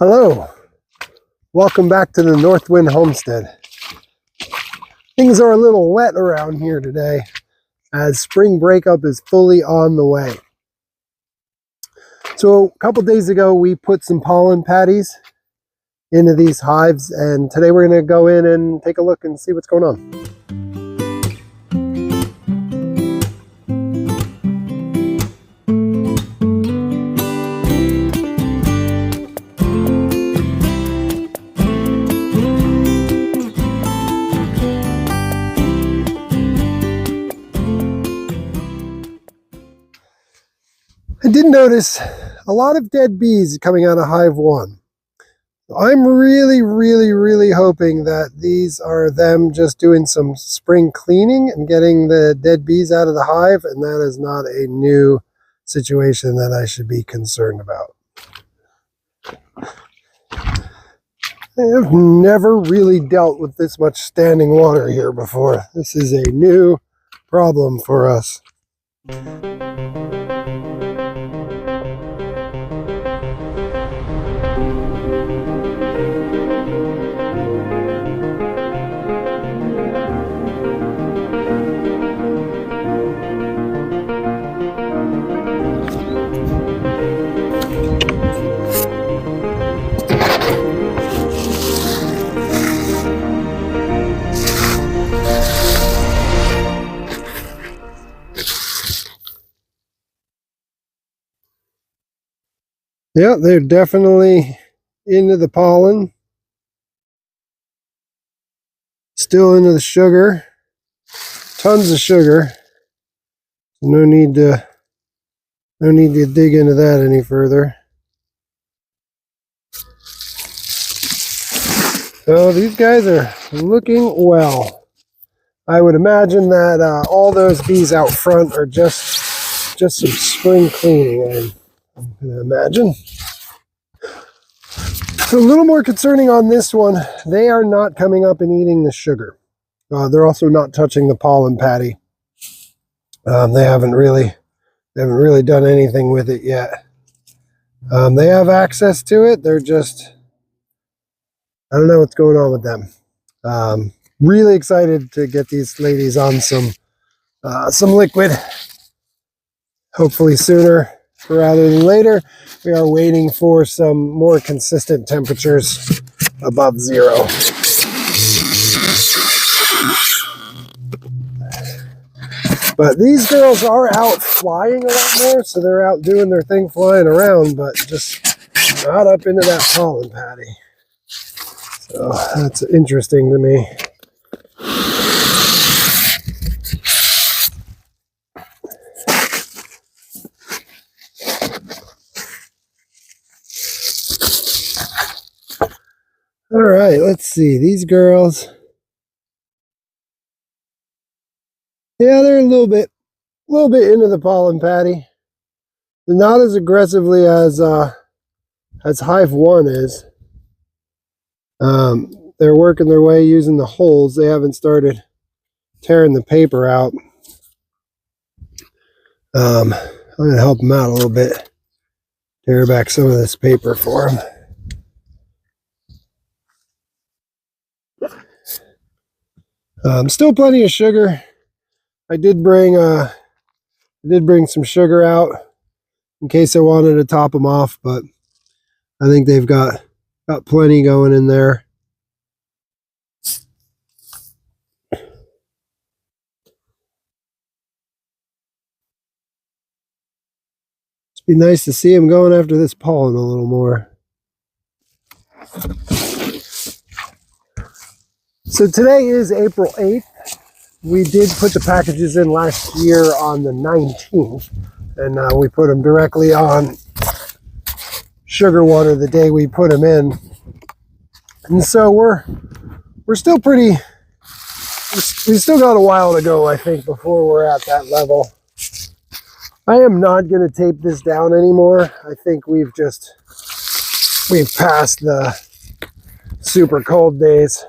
Hello, welcome back to the Northwind Homestead. Things are a little wet around here today as spring breakup is fully on the way. So a couple days ago we put some pollen patties into these hives, and today we're going to go in and take a look and see what's going on. I did notice a lot of dead bees coming out of hive 1. I'm really hoping that these are them just doing some spring cleaning and getting the dead bees out of the hive, and that is not a new situation that I should be concerned about. I have never really dealt with this much standing water here before. This is a new problem for us. Yeah, they're definitely into the pollen. Still into the sugar. Tons of sugar. No need to dig into that any further. So these guys are looking well. I would imagine that all those bees out front are just some spring cleaning, I'm going to imagine. So a little more concerning on this one, they are not coming up and eating the sugar. They're also not touching the pollen patty. They haven't really done anything with it yet. They have access to it. They're just, I don't know what's going on with them. Really excited to get these ladies on some liquid. Hopefully sooner rather than later. We are waiting for some more consistent temperatures above 0. But these girls are out flying a lot more, so they're out doing their thing flying around, but just not up into that pollen patty. So that's interesting to me. All right, let's see. These girls, yeah, they're a little bit into the pollen patty. They're not as aggressively as hive 1 is. They're working their way using the holes. They haven't started tearing the paper out. I'm going to help them out a little bit. Tear back some of this paper for them. Still plenty of sugar. I did bring some sugar out in case I wanted to top them off, but I think they've got plenty going in there. It'd be nice to see them going after this pollen a little more. So today is April 8th. We did put the packages in last year on the 19th, and we put them directly on sugar water the day we put them in. And so we're still we still got a while to go, I think, before we're at that level. I am not going to tape this down anymore. I think we've passed the super cold days.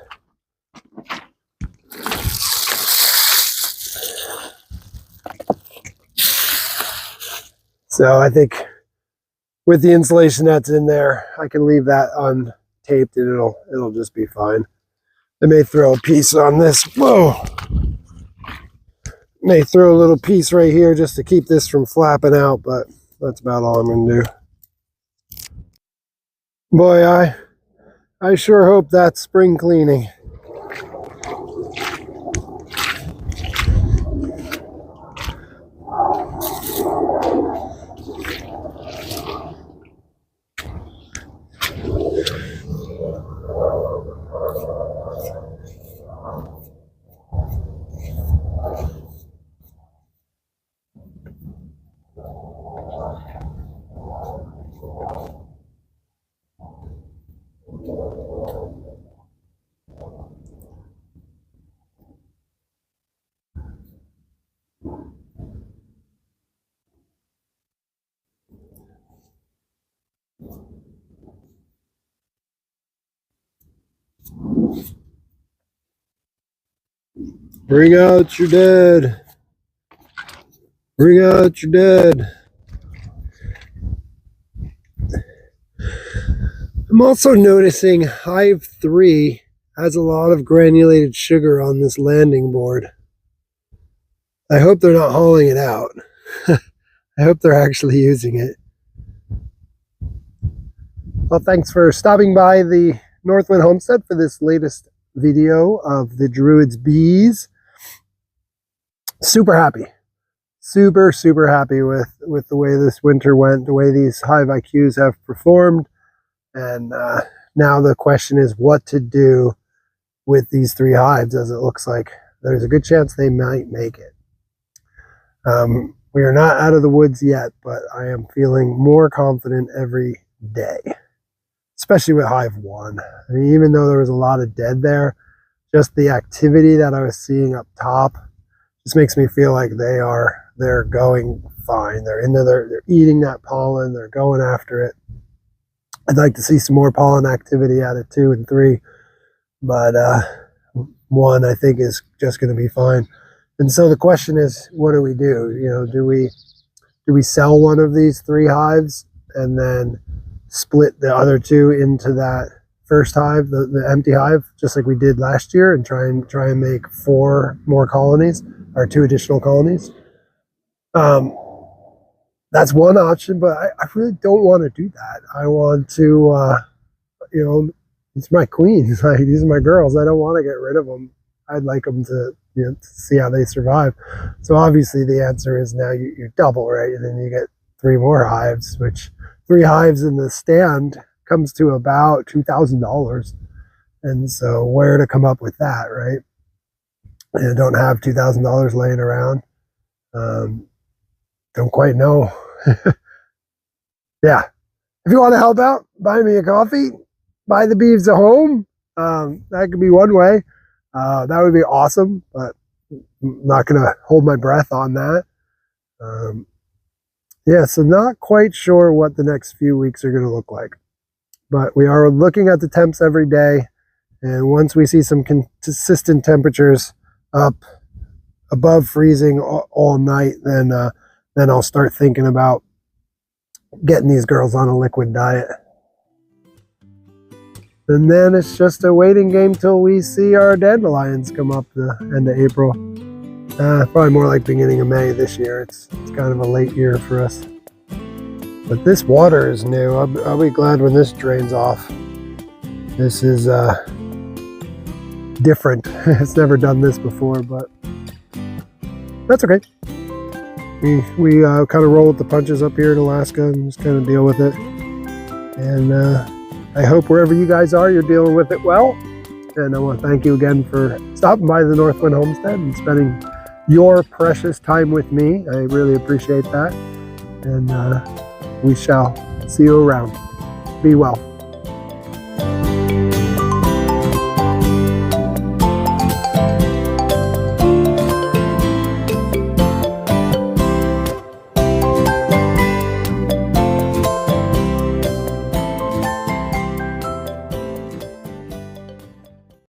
So I think with the insulation that's in there. I can leave that untaped and it'll just be fine. I may throw a piece on this. Whoa! May throw a little piece right here just to keep this from flapping out, but that's about all I'm gonna do. Boy, I sure hope that's spring cleaning. Bring out your dead. Bring out your dead. I'm also noticing Hive 3 has a lot of granulated sugar on this landing board. I hope they're not hauling it out. I hope they're actually using it. Well, thanks for stopping by the Northwind Homestead for this latest video of the Druid's bees. Super happy. Super happy with the way this winter went, the way these Hive IQs have performed. And now the question is what to do with these 3 hives, as it looks like there's a good chance they might make it. We are not out of the woods yet, but I am feeling more confident every day, especially with Hive 1. I mean, even though there was a lot of dead there, just the activity that I was seeing up top just makes me feel like they're going fine. They're eating that pollen, they're going after it. I'd like to see some more pollen activity out of 2 and 3, but 1 I think is just going to be fine. And so the question is, what do we do? You know, do we sell one of these 3 hives and then split the other 2 into that first hive, the empty hive, just like we did last year, and try and make 4 more colonies or 2 additional colonies? That's one option, but I really don't want to do that. I want to, you know, it's my queens. Like, these are my girls. I don't want to get rid of them. I'd like them to, you know, to see how they survive. So obviously the answer is now you double, right? And then you get 3 more hives, which 3 hives in the stand comes to about $2,000. And so where to come up with that, right? And I don't have $2,000 laying around. Don't quite know. Yeah. If you want to help out, buy me a coffee, buy the beeves a home. That could be one way. That would be awesome, but I'm not going to hold my breath on that. Yeah, so not quite sure what the next few weeks are going to look like. But we are looking at the temps every day. And once we see some consistent temperatures up above freezing all night, then I'll start thinking about getting these girls on a liquid diet. And then it's just a waiting game till we see our dandelions come up the end of April. Probably more like beginning of May this year. It's kind of a late year for us. But this water is new. I'll be glad when this drains off. This is different. It's never done this before, but that's okay. We kind of roll with the punches up here in Alaska and just kind of deal with it. And I hope wherever you guys are, you're dealing with it well. And I want to thank you again for stopping by the Northwind Homestead and spending your precious time with me. I really appreciate that. And we shall see you around. Be well.